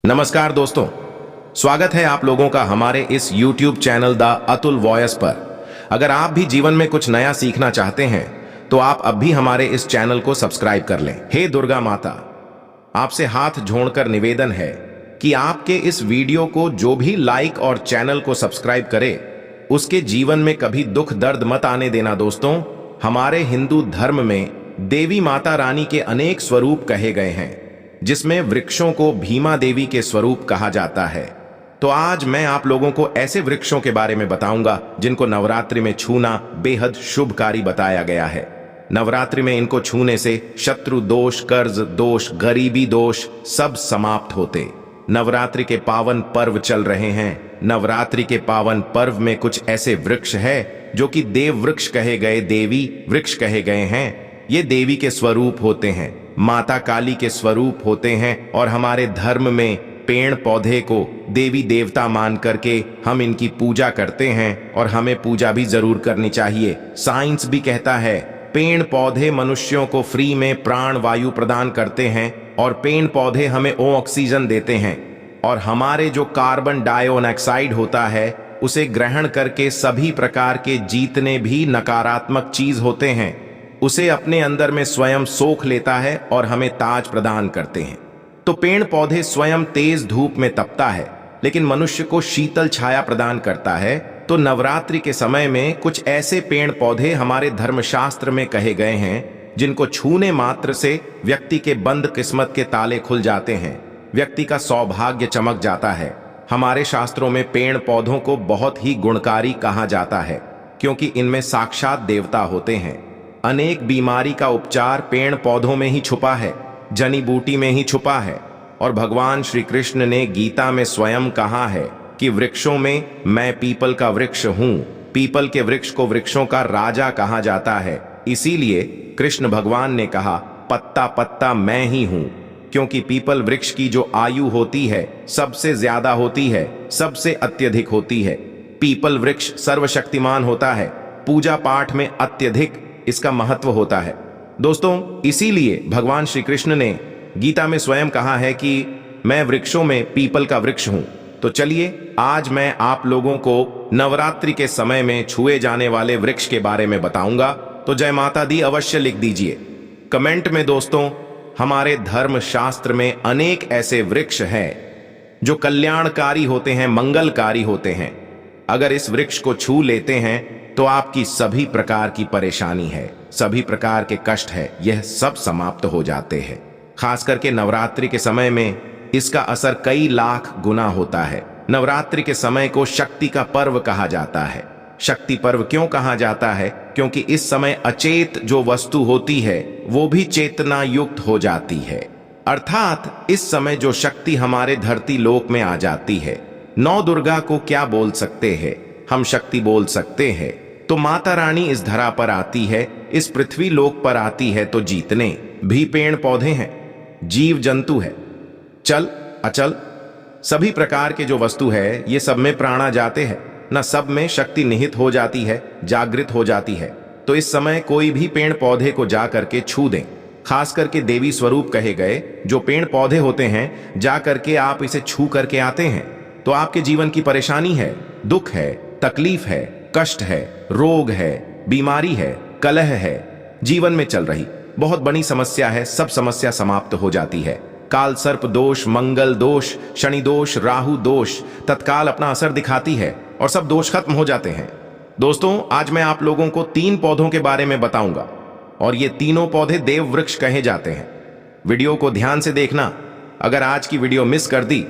नमस्कार दोस्तों, स्वागत है आप लोगों का हमारे इस YouTube channel the Atul voice पर। अगर आप भी जीवन में कुछ नया सीखना चाहते हैं तो आप अब भी हमारे इस चैनल को सब्सक्राइब कर लें। हे दुर्गा माता, आपसे हाथ जोड़कर निवेदन है कि आपके इस वीडियो को जो भी लाइक और चैनल को सब्सक्राइब करे उसके जीवन में कभी दुख दर्द मत आने देना। दोस्तों, हमारे हिंदू धर्म में देवी माता रानी के अनेक स्वरूप कहे गए हैं, जिसमें वृक्षों को भीमा देवी के स्वरूप कहा जाता है। तो आज मैं आप लोगों को ऐसे वृक्षों के बारे में बताऊंगा जिनको नवरात्रि में छूना बेहद शुभकारी बताया गया है। नवरात्रि में इनको छूने से शत्रु दोष, कर्ज दोष, गरीबी दोष सब समाप्त होते। नवरात्रि के पावन पर्व चल रहे हैं। नवरात्रि के पावन पर्व में कुछ ऐसे वृक्ष है जो कि देव वृक्ष कहे गए, देवी वृक्ष कहे गए हैं। ये देवी के स्वरूप होते हैं, माता काली के स्वरूप होते हैं और हमारे धर्म में पेड़ पौधे को देवी देवता मान करके हम इनकी पूजा करते हैं और हमें पूजा भी जरूर करनी चाहिए। साइंस भी कहता है पेड़ पौधे मनुष्यों को फ्री में प्राण वायु प्रदान करते हैं और पेड़ पौधे हमें ऑक्सीजन देते हैं और हमारे जो कार्बन डाइऑक्साइड होता है उसे ग्रहण करके सभी प्रकार के जितने भी नकारात्मक चीज होते हैं उसे अपने अंदर में स्वयं सोख लेता है और हमें ताज प्रदान करते हैं। तो पेड़ पौधे स्वयं तेज धूप में तपता है लेकिन मनुष्य को शीतल छाया प्रदान करता है। तो नवरात्रि के समय में कुछ ऐसे पेड़ पौधे हमारे धर्मशास्त्र में कहे गए हैं जिनको छूने मात्र से व्यक्ति के बंद किस्मत के ताले खुल जाते हैं, व्यक्ति का सौभाग्य चमक जाता है। हमारे शास्त्रों में पेड़ पौधों को बहुत ही गुणकारी कहा जाता है क्योंकि इनमें साक्षात देवता होते हैं। अनेक बीमारी का उपचार पेड़ पौधों में ही छुपा है, जड़ी बूटी में ही छुपा है। और भगवान श्री कृष्ण ने गीता में स्वयं कहा है कि वृक्षों में मैं पीपल का वृक्ष हूं। पीपल के वृक्ष को वृक्षों का राजा कहा जाता है। इसीलिए कृष्ण भगवान ने कहा पत्ता पत्ता मैं ही हूं, क्योंकि पीपल वृक्ष की जो आयु होती है सबसे ज्यादा होती है, सबसे अत्यधिक होती है। पीपल वृक्ष सर्वशक्तिमान होता है, पूजा पाठ में अत्यधिक इसका महत्व होता है। दोस्तों, इसीलिए भगवान श्री कृष्ण ने गीता में स्वयं कहा है कि मैं वृक्षों में पीपल का वृक्ष हूं। तो चलिए आज मैं आप लोगों को नवरात्रि के समय में छुए जाने वाले वृक्ष के बारे में बताऊंगा। तो जय माता दी अवश्य लिख दीजिए कमेंट में। दोस्तों, हमारे धर्म शास्त्र में अनेक ऐसे वृक्ष हैं जो कल्याणकारी होते हैं, मंगलकारी होते हैं। अगर इस वृक्ष को छू लेते हैं तो आपकी सभी प्रकार की परेशानी है, सभी प्रकार के कष्ट है, यह सब समाप्त हो जाते हैं। खास करके नवरात्रि के समय में इसका असर कई लाख गुना होता है। नवरात्रि के समय को शक्ति का पर्व कहा जाता है। शक्ति पर्व क्यों कहा जाता है? क्योंकि इस समय अचेत जो वस्तु होती है वो भी चेतना युक्त हो जाती है। अर्थात इस समय जो शक्ति हमारे धरती लोक में आ जाती है। नौ दुर्गा को क्या बोल सकते हैं? हम शक्ति बोल सकते हैं। तो माता रानी इस धरा पर आती है, इस पृथ्वी लोक पर आती है तो जीतने भी पेड़ पौधे हैं, जीव जंतु है, चल अचल सभी प्रकार के जो वस्तु है ये सब में प्राणा जाते हैं, न सब में शक्ति निहित हो जाती है, जागृत हो जाती है। तो इस समय कोई भी पेड़ पौधे को जा करके छू दें। खास करके देवी स्वरूप कहे गए जो पेड़ पौधे होते हैं, जा करके आप इसे छू करके आते हैं तो आपके जीवन की परेशानी है, दुख है, तकलीफ है, कष्ट है, रोग है, बीमारी है, कलह है, जीवन में चल रही बहुत बड़ी समस्या है, सब समस्या समाप्त हो जाती है। काल सर्प दोष, मंगल दोष, शनि दोष, राहु दोष तत्काल अपना असर दिखाती है और सब दोष खत्म हो जाते हैं। दोस्तों, आज मैं आप लोगों को 3 पौधों के बारे में बताऊंगा और ये तीनों पौधे देव वृक्ष कहे जाते हैं। वीडियो को ध्यान से देखना। अगर आज की वीडियो मिस कर दी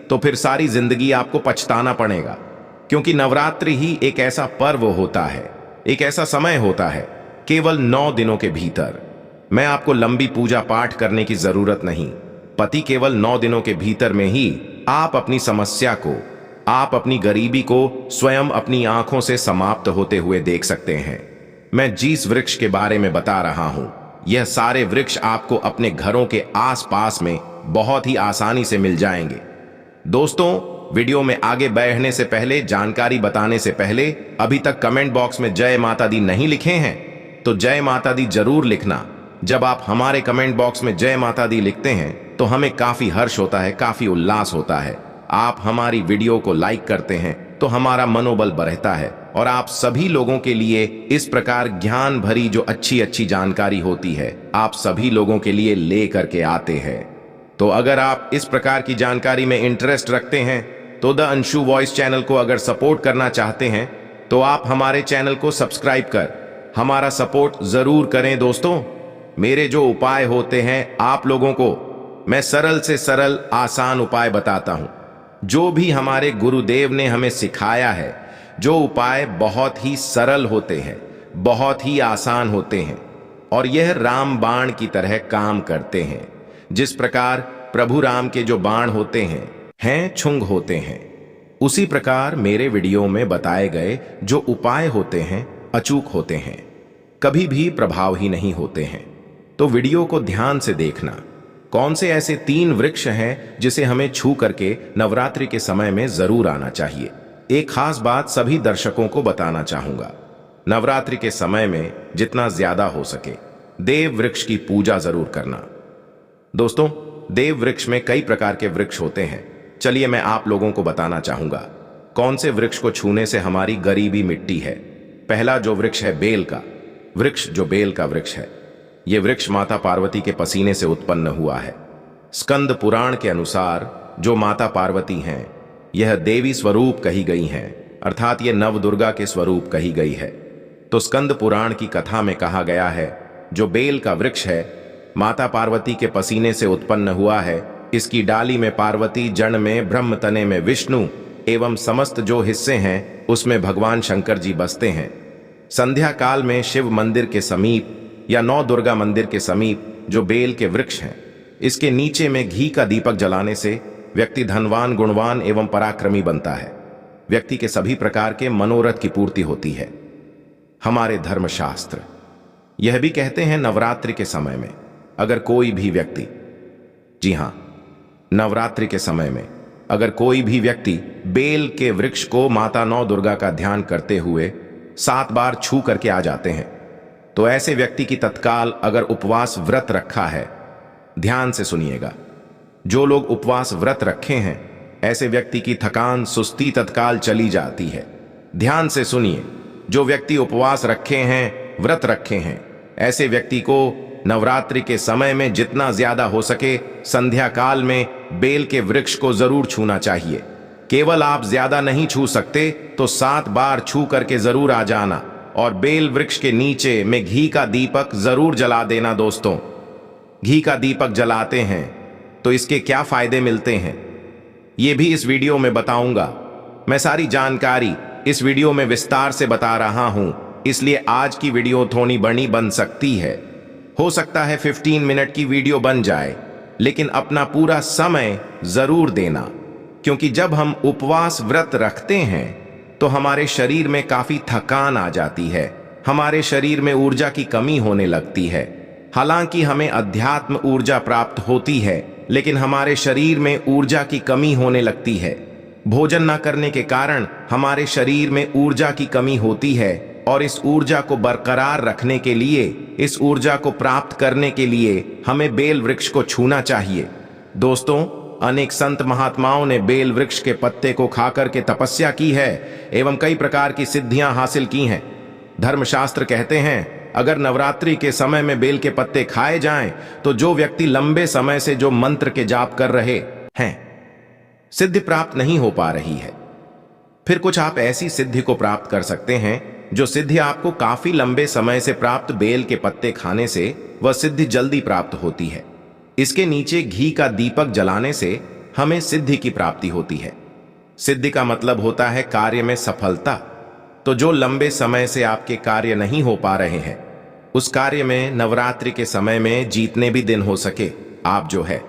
तो फिर सारी जिंदगी आपको पछताना पड़ेगा, क्योंकि नवरात्रि ही एक ऐसा पर्व होता है, एक ऐसा समय होता है केवल 9 दिनों के भीतर। मैं आपको लंबी पूजा पाठ करने की जरूरत नहीं। पति केवल 9 दिनों के भीतर में ही आप अपनी समस्या को, आप अपनी गरीबी को स्वयं अपनी आंखों से समाप्त होते हुए देख सकते हैं। मैं जिस वृक्ष के बारे में बता रहा हूं, यह सारे वृक्ष आपको अपने घरों के आसपास में बहुत ही आसानी से मिल जाएंगे। दोस्तों, वीडियो में आगे बढ़ने से पहले, जानकारी बताने से पहले, अभी तक कमेंट बॉक्स में जय माता दी नहीं लिखे हैं तो जय माता दी जरूर लिखना। जब आप हमारे कमेंट बॉक्स में जय माता दी लिखते हैं तो हमें काफी हर्ष होता है, काफी उल्लास होता है। आप हमारी वीडियो को लाइक करते हैं तो हमारा मनोबल बढ़ता है और आप सभी लोगों के लिए इस प्रकार ज्ञान भरी जो अच्छी अच्छी जानकारी होती है आप सभी लोगों के लिए ले करके आते हैं। तो अगर आप इस प्रकार की जानकारी में इंटरेस्ट रखते हैं तो द अंशु वॉइस चैनल को अगर सपोर्ट करना चाहते हैं तो आप हमारे चैनल को सब्सक्राइब कर हमारा सपोर्ट जरूर करें। दोस्तों, मेरे जो उपाय होते हैं आप लोगों को मैं सरल से सरल आसान उपाय बताता हूं, जो भी हमारे गुरुदेव ने हमें सिखाया है, जो उपाय बहुत ही सरल होते हैं, बहुत ही आसान होते हैं और यह राम बाण की तरह काम करते हैं। जिस प्रकार प्रभु राम के जो बाण होते हैं छुंग होते हैं, उसी प्रकार मेरे वीडियो में बताए गए जो उपाय होते हैं अचूक होते हैं, कभी भी प्रभाव ही नहीं होते हैं। तो वीडियो को ध्यान से देखना। कौन से ऐसे 3 वृक्ष हैं जिसे हमें छू करके नवरात्रि के समय में जरूर आना चाहिए। एक खास बात सभी दर्शकों को बताना चाहूंगा, नवरात्रि के समय में जितना ज्यादा हो सके देव वृक्ष की पूजा जरूर करना। दोस्तों, देव वृक्ष में कई प्रकार के वृक्ष होते हैं। चलिए मैं आप लोगों को बताना चाहूंगा कौन से वृक्ष को छूने से हमारी गरीबी मिटती है। पहला जो वृक्ष है बेल का वृक्ष, जो बेल का वृक्ष है, यह वृक्ष माता पार्वती के पसीने से उत्पन्न हुआ है। स्कंद पुराण के अनुसार जो माता पार्वती हैं यह देवी स्वरूप कही गई हैं, अर्थात ये नव दुर्गा के स्वरूप कही गई है। तो स्कंद पुराण की कथा में कहा गया है जो बेल का वृक्ष है माता पार्वती के पसीने से उत्पन्न हुआ है। इसकी डाली में पार्वती, जड़ में ब्रह्म, तने में विष्णु एवं समस्त जो हिस्से हैं उसमें भगवान शंकर जी बसते हैं। संध्या काल में शिव मंदिर के समीप या नौ दुर्गा मंदिर के समीप जो बेल के वृक्ष हैं, इसके नीचे में घी का दीपक जलाने से व्यक्ति धनवान, गुणवान एवं पराक्रमी बनता है। व्यक्ति के सभी प्रकार के मनोरथ की पूर्ति होती है। हमारे धर्मशास्त्र यह भी कहते हैं नवरात्रि के समय में अगर कोई भी व्यक्ति, जी हां, नवरात्रि के समय में अगर कोई भी व्यक्ति बेल के वृक्ष को माता नौ दुर्गा का ध्यान करते हुए 7 बार छू करके आ जाते हैं तो ऐसे व्यक्ति की तत्काल अगर उपवास व्रत रखा है, ध्यान से सुनिएगा, जो लोग उपवास व्रत रखे हैं ऐसे व्यक्ति की थकान, सुस्ती तत्काल चली जाती है। ध्यान से सुनिए, जो व्यक्ति उपवास रखे हैं, व्रत रखे हैं, ऐसे व्यक्ति को नवरात्रि के समय में जितना ज्यादा हो सके संध्या काल में बेल के वृक्ष को जरूर छूना चाहिए। केवल आप ज्यादा नहीं छू सकते तो 7 बार छू करके जरूर आ जाना और बेल वृक्ष के नीचे में घी का दीपक जरूर जला देना। दोस्तों, घी का दीपक जलाते हैं तो इसके क्या फायदे मिलते हैं ये भी इस वीडियो में बताऊंगा। मैं सारी जानकारी इस वीडियो में विस्तार से बता रहा हूं, इसलिए आज की वीडियो थोड़ी बड़ी बन सकती है। हो सकता है 15 मिनट की वीडियो बन जाए, लेकिन अपना पूरा समय जरूर देना, क्योंकि जब हम उपवास व्रत रखते हैं तो हमारे शरीर में काफी थकान आ जाती है, हमारे शरीर में ऊर्जा की कमी होने लगती है। हालांकि हमें अध्यात्म ऊर्जा प्राप्त होती है, लेकिन हमारे शरीर में ऊर्जा की कमी होने लगती है। भोजन न करने के कारण हमारे शरीर में ऊर्जा की कमी होती है और इस ऊर्जा को बरकरार रखने के लिए, इस ऊर्जा को प्राप्त करने के लिए हमें बेल वृक्ष को छूना चाहिए। दोस्तों, अनेक संत महात्माओं ने बेल वृक्ष के पत्ते को खाकर के तपस्या की है एवं कई प्रकार की सिद्धियां हासिल की हैं। धर्मशास्त्र कहते हैं अगर नवरात्रि के समय में बेल के पत्ते खाए जाएं तो जो व्यक्ति लंबे समय से जो मंत्र के जाप कर रहे हैं, सिद्धि प्राप्त नहीं हो पा रही है, फिर कुछ आप ऐसी सिद्धि को प्राप्त कर सकते हैं जो सिद्धि आपको काफी लंबे समय से प्राप्त बेल के पत्ते खाने से वह सिद्धि जल्दी प्राप्त होती है। इसके नीचे घी का दीपक जलाने से हमें सिद्धि की प्राप्ति होती है। सिद्धि का मतलब होता है कार्य में सफलता। तो जो लंबे समय से आपके कार्य नहीं हो पा रहे हैं, उस कार्य में नवरात्रि के समय में जितने भी दिन हो सके आप जो है,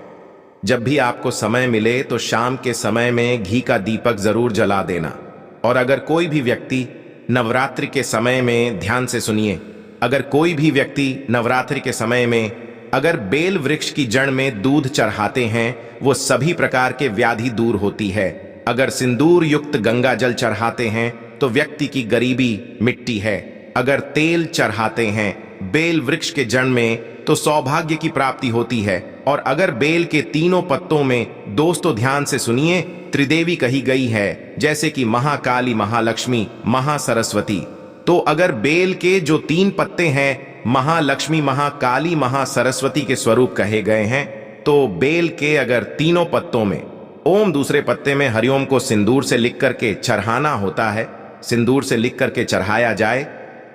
जब भी आपको समय मिले तो शाम के समय में घी का दीपक जरूर जला देना। और अगर कोई भी व्यक्ति नवरात्रि के समय में, ध्यान से सुनिए, अगर कोई भी व्यक्ति नवरात्रि के समय में अगर बेल वृक्ष की जड़ में दूध चढ़ाते हैं, वो सभी प्रकार के व्याधि दूर होती है। अगर सिंदूर युक्त गंगा जल चढ़ाते हैं तो व्यक्ति की गरीबी मिटती है। अगर तेल चढ़ाते हैं बेल वृक्ष के जड़ में तो सौभाग्य की प्राप्ति होती है। और अगर बेल के तीनों पत्तों में, दोस्तों ध्यान से सुनिए, त्रिदेवी कही गई है, जैसे कि महाकाली, महालक्ष्मी, महासरस्वती, तो अगर बेल के जो 3 पत्ते हैं महालक्ष्मी, महाकाली, महासरस्वती के स्वरूप कहे गए हैं, तो बेल के अगर तीनों पत्तों में ओम, दूसरे पत्ते में हरिओम को सिंदूर से लिख करके चढ़ाना होता है, सिंदूर से लिख करके चढ़ाया जाए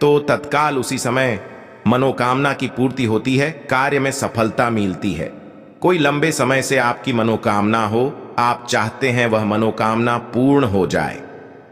तो तत्काल उसी समय मनोकामना की पूर्ति होती है, कार्य में सफलता मिलती है। कोई लंबे समय से आपकी मनोकामना हो, आप चाहते हैं वह मनोकामना पूर्ण हो जाए,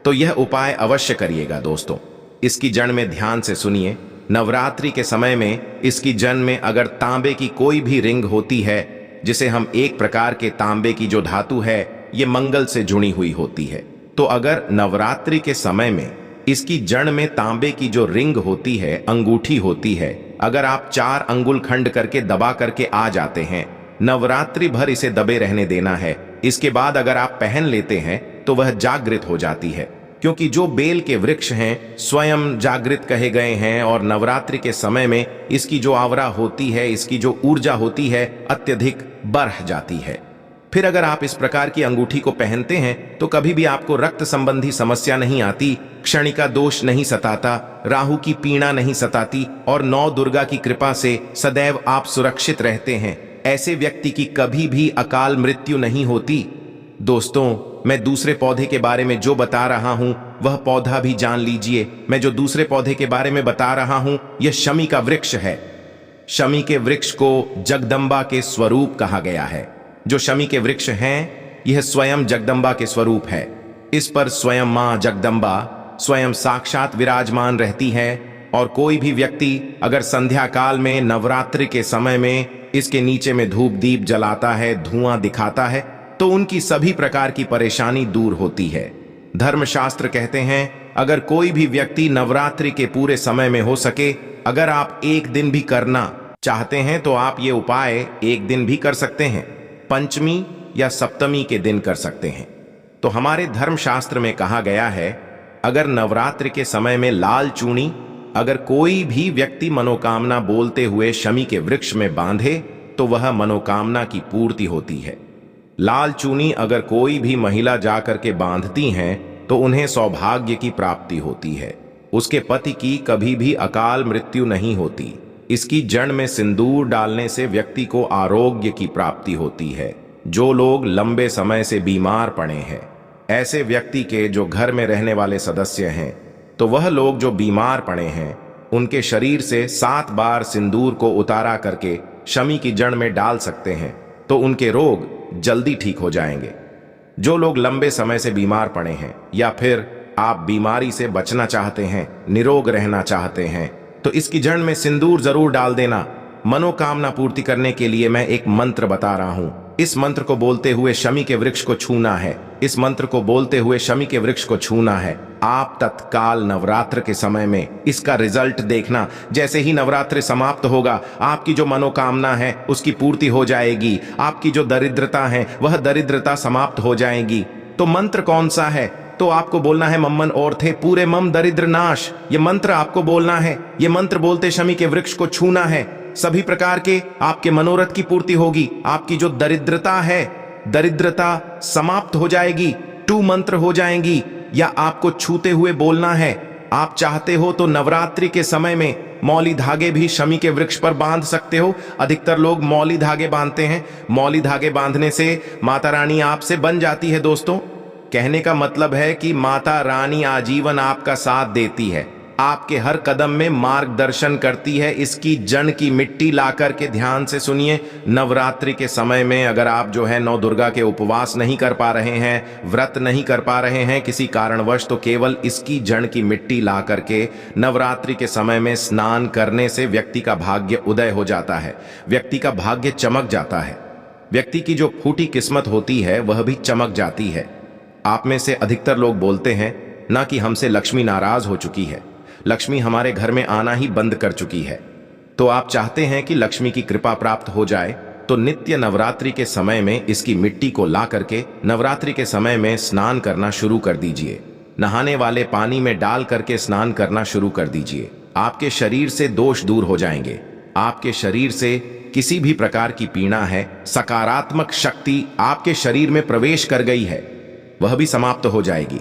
तो यह उपाय अवश्य करिएगा दोस्तों। इसकी जड़ में ध्यान से सुनिए, नवरात्रि के समय में इसकी जड़ में अगर तांबे की कोई भी रिंग होती है, जिसे हम एक प्रकार के तांबे की जो धातु है ये मंगल से जुड़ी हुई होती है, तो अगर नवरात्रि के समय में इसकी जड़ में तांबे की जो रिंग होती है, अंगूठी होती है, अगर आप 4 अंगुल खंड करके दबा करके आ जाते हैं, नवरात्रि भर इसे दबे रहने देना है। इसके बाद अगर आप पहन लेते हैं तो वह जागृत हो जाती है, क्योंकि जो बेल के वृक्ष हैं स्वयं जागृत कहे गए हैं, और नवरात्रि के समय में इसकी जो आवरा होती है, इसकी जो ऊर्जा होती है अत्यधिक बढ़ जाती है। फिर अगर आप इस प्रकार की अंगूठी को पहनते हैं तो कभी भी आपको रक्त संबंधी समस्या नहीं आती, क्षणिका दोष नहीं सताता, राहु की पीड़ा नहीं सताती, और 9 दुर्गा की कृपा से सदैव आप सुरक्षित रहते हैं। ऐसे व्यक्ति की कभी भी अकाल मृत्यु नहीं होती। दोस्तों, मैं दूसरे पौधे के बारे में जो बता रहा हूं वह पौधा भी जान लीजिए। मैं जो दूसरे पौधे के बारे में बता रहा हूं यह शमी का वृक्ष है। शमी के वृक्ष को जगदम्बा के स्वरूप कहा गया है। जो शमी के वृक्ष हैं यह स्वयं जगदम्बा के स्वरूप है। इस पर स्वयं मां जगदम्बा स्वयं साक्षात विराजमान रहती है, और कोई भी व्यक्ति अगर संध्या काल में नवरात्रि के समय में इसके नीचे में धूप दीप जलाता है, धुआं दिखाता है, तो उनकी सभी प्रकार की परेशानी दूर होती है। धर्मशास्त्र कहते हैं अगर कोई भी व्यक्ति नवरात्रि के पूरे समय में हो सके, अगर आप एक दिन भी करना चाहते हैं तो आप ये उपाय एक दिन भी कर सकते हैं, पंचमी या सप्तमी के दिन कर सकते हैं। तो हमारे धर्मशास्त्र में कहा गया है अगर नवरात्रि के समय में लाल चूनी अगर कोई भी व्यक्ति मनोकामना बोलते हुए शमी के वृक्ष में बांधे तो वह मनोकामना की पूर्ति होती है। लाल चूनी अगर कोई भी महिला जाकर के बांधती हैं तो उन्हें सौभाग्य की प्राप्ति होती है, उसके पति की कभी भी अकाल मृत्यु नहीं होती। इसकी जड़ में सिंदूर डालने से व्यक्ति को आरोग्य की प्राप्ति होती है। जो लोग लंबे समय से बीमार पड़े हैं, ऐसे व्यक्ति के जो घर में रहने वाले सदस्य हैं, तो वह लोग जो बीमार पड़े हैं उनके शरीर से 7 बार सिंदूर को उतारा करके शमी की जड़ में डाल सकते हैं, तो उनके रोग जल्दी ठीक हो जाएंगे। जो लोग लंबे समय से बीमार पड़े हैं या फिर आप बीमारी से बचना चाहते हैं, निरोग रहना चाहते हैं, तो इसकी जड़ में सिंदूर जरूर डाल देना। मनोकामना पूर्ति करने के लिए मैं एक मंत्र बता रहा हूं। इस मंत्र को बोलते हुए शमी के वृक्ष को छूना है। इस मंत्र को बोलते हुए शमी के वृक्ष को छूना है। आप तत्काल नवरात्र के समय में इसका रिजल्ट देखना। जैसे ही नवरात्र समाप्त होगा आपकी जो मनोकामना है उसकी पूर्ति हो जाएगी। आपकी जो दरिद्रता है वह दरिद्रता समाप्त हो जाएगी। तो मंत्र कौन सा है? तो आपको बोलना है मम्मन और थे पूरे मम दरिद्र नाश। ये मंत्र आपको बोलना है। ये मंत्र बोलते शमी के वृक्ष को छूना है। सभी प्रकार के आपके मनोरथ की पूर्ति होगी। आपकी जो दरिद्रता है, दरिद्रता समाप्त हो जाएगी। 2 मंत्र हो जाएंगी या आपको छूते हुए बोलना है। आप चाहते हो तो नवरात्रि के समय में मौली धागे भी शमी के वृक्ष पर बांध सकते हो। अधिकतर लोग मौली धागे बांधते हैं। मौली धागे बांधने से माता रानी आपसे बन जाती है। दोस्तों, कहने का मतलब है कि माता रानी आजीवन आपका साथ देती है, आपके हर कदम में मार्गदर्शन करती है। इसकी जड़ की मिट्टी लाकर के ध्यान से सुनिए। नवरात्रि के समय में अगर आप जो है 9 दुर्गा के उपवास नहीं कर पा रहे हैं, व्रत नहीं कर पा रहे हैं किसी कारणवश, तो केवल इसकी जड़ की मिट्टी ला करके नवरात्रि के समय में स्नान करने से व्यक्ति का भाग्य उदय हो जाता है। व्यक्ति का भाग्य चमक जाता है। व्यक्ति की जो फूटी किस्मत होती है वह भी चमक जाती है। आप में से अधिकतर लोग बोलते हैं ना कि हमसे लक्ष्मी नाराज हो चुकी है, लक्ष्मी हमारे घर में आना ही बंद कर चुकी है। तो आप चाहते हैं कि लक्ष्मी की कृपा प्राप्त हो जाए, तो नित्य नवरात्रि के समय में इसकी मिट्टी को ला करके नवरात्रि के समय में स्नान करना शुरू कर दीजिए। नहाने वाले पानी में डाल करके स्नान करना शुरू कर दीजिए। आपके शरीर से दोष दूर हो जाएंगे। आपके शरीर से किसी भी प्रकार की पीड़ा है, सकारात्मक शक्ति आपके शरीर में प्रवेश कर गई है, वह भी समाप्त हो जाएगी।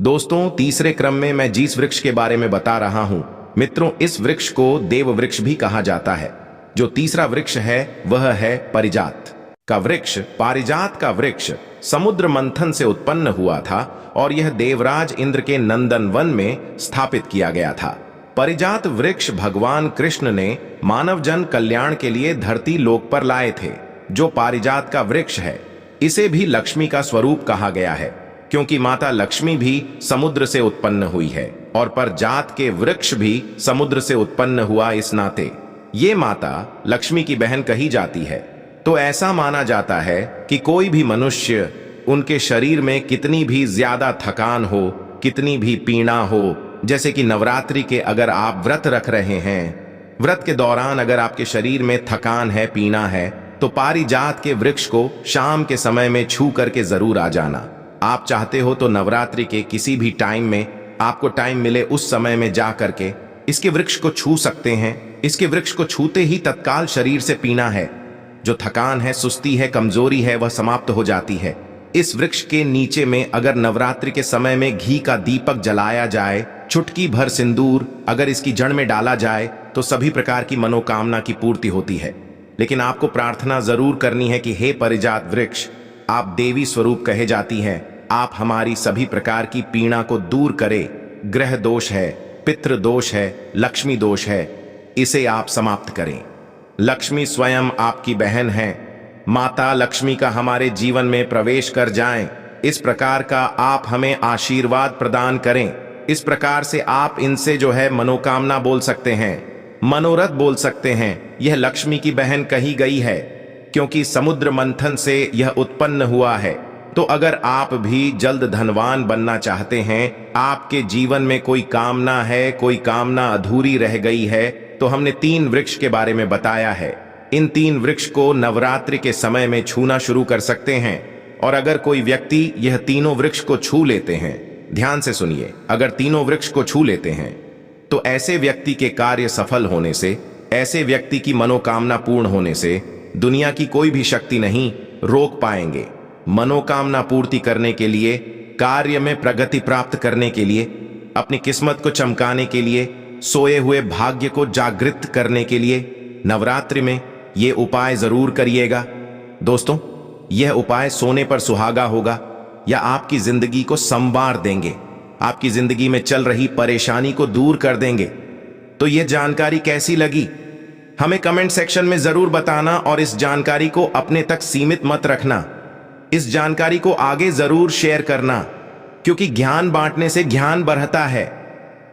दोस्तों, तीसरे क्रम में मैं जिस वृक्ष के बारे में बता रहा हूं, मित्रों, इस वृक्ष को देव वृक्ष भी कहा जाता है। जो तीसरा वृक्ष है वह है पारिजात का वृक्ष। पारिजात का वृक्ष समुद्र मंथन से उत्पन्न हुआ था और यह देवराज इंद्र के नंदन वन में स्थापित किया गया था। पारिजात वृक्ष भगवान कृष्ण ने मानव जन कल्याण के लिए धरती लोक पर लाए थे। जो पारिजात का वृक्ष है, इसे भी लक्ष्मी का स्वरूप कहा गया है, क्योंकि माता लक्ष्मी भी समुद्र से उत्पन्न हुई है और पारिजात के वृक्ष भी समुद्र से उत्पन्न हुआ। इस नाते ये माता लक्ष्मी की बहन कही जाती है। तो ऐसा माना जाता है कि कोई भी मनुष्य, उनके शरीर में कितनी भी ज्यादा थकान हो, कितनी भी पीड़ा हो, जैसे कि नवरात्रि के अगर आप व्रत रख रहे हैं, व्रत के दौरान अगर आपके शरीर में थकान है, पीड़ा है, तो पारिजात के वृक्ष को शाम के समय में छू करके जरूर आ जाना। आप चाहते हो तो नवरात्रि के किसी भी टाइम में आपको टाइम मिले, उस समय में जा करके इसके वृक्ष को छू सकते हैं। इसके वृक्ष को छूते ही तत्काल शरीर से पीड़ा है, जो थकान है, सुस्ती है, कमजोरी है, वह समाप्त हो जाती है। इस वृक्ष के नीचे में अगर नवरात्रि के समय में घी का दीपक जलाया जाए, चुटकी भर सिंदूर अगर इसकी जड़ में डाला जाए, तो सभी प्रकार की मनोकामना की पूर्ति होती है। लेकिन आपको प्रार्थना जरूर करनी है कि हे पारिजात वृक्ष, आप देवी स्वरूप कहे जाती हैं, आप हमारी सभी प्रकार की पीड़ा को दूर करे। ग्रह दोष है, पितृ दोष है, लक्ष्मी दोष है, इसे आप समाप्त करें। लक्ष्मी स्वयं आपकी बहन है। माता लक्ष्मी का हमारे जीवन में प्रवेश कर जाएं, इस प्रकार का आप हमें आशीर्वाद प्रदान करें। इस प्रकार से आप इनसे जो है मनोकामना बोल सकते हैं, मनोरथ बोल सकते हैं। यह लक्ष्मी की बहन कही गई है, क्योंकि समुद्र मंथन से यह उत्पन्न हुआ है। तो अगर आप भी जल्द धनवान बनना चाहते हैं, आपके जीवन में कोई कामना है, कोई कामना अधूरी रह गई है, तो हमने 3 वृक्ष के बारे में बताया है। इन 3 वृक्ष को नवरात्रि के समय में छूना शुरू कर सकते हैं। और अगर कोई व्यक्ति यह तीनों वृक्ष को छू लेते हैं, ध्यान से सुनिए, अगर तीनों वृक्ष को छू लेते हैं, तो ऐसे व्यक्ति के कार्य सफल होने से, ऐसे व्यक्ति की मनोकामना पूर्ण होने से दुनिया की कोई भी शक्ति नहीं रोक पाएंगे। मनोकामना पूर्ति करने के लिए, कार्य में प्रगति प्राप्त करने के लिए, अपनी किस्मत को चमकाने के लिए, सोए हुए भाग्य को जागृत करने के लिए नवरात्रि में ये उपाय जरूर करिएगा। दोस्तों, यह उपाय सोने पर सुहागा होगा या आपकी जिंदगी को संवार देंगे, आपकी जिंदगी में चल रही परेशानी को दूर कर देंगे। तो यह जानकारी कैसी लगी, हमें कमेंट सेक्शन में जरूर बताना और इस जानकारी को अपने तक सीमित मत रखना। इस जानकारी को आगे जरूर शेयर करना, क्योंकि ज्ञान बांटने से ज्ञान बढ़ता है।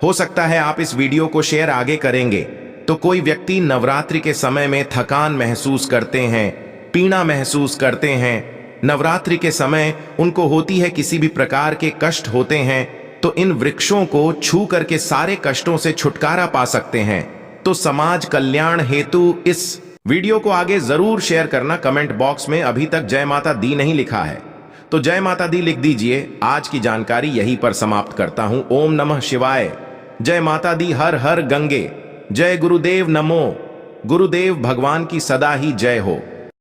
हो सकता है आप इस वीडियो को शेयर आगे करेंगे तो कोई व्यक्ति नवरात्रि के समय में थकान महसूस करते हैं, पीड़ा महसूस करते हैं, नवरात्रि के समय उनको होती है किसी भी प्रकार के कष्ट होते हैं, तो इन वृक्षों को छू करके सारे कष्टों से छुटकारा पा सकते हैं। तो समाज कल्याण हेतु इस वीडियो को आगे जरूर शेयर करना। कमेंट बॉक्स में अभी तक जय माता दी नहीं लिखा है तो जय माता दी लिख दीजिए। आज की जानकारी यहीं पर समाप्त करता हूं। ओम नमः शिवाय। जय माता दी। हर हर गंगे। जय गुरुदेव। नमो गुरुदेव। भगवान की सदा ही जय हो।